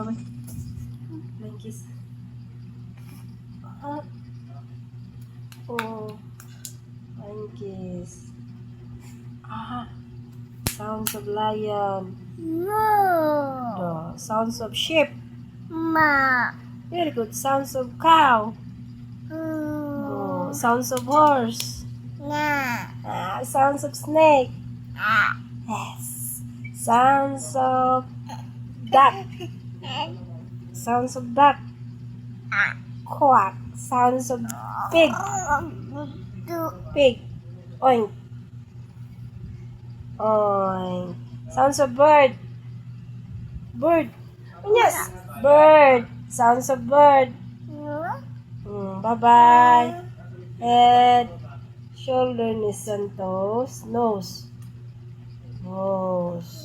bye. Flying kiss. Oh. Flying kiss. Sounds of lion. No. Sounds of sheep. Ma. Very good. Sounds of cow. Sounds of horse. Na. Sounds of snake. Yes. Sounds of duck. Sounds of duck. Quack. Sounds of pig. Pig. Oink. Oink. Sounds of bird. Bird. Yes. Bird. Sounds of bird. Bye-bye. Head. Shoulder, knees, and toes. Nose. Nose.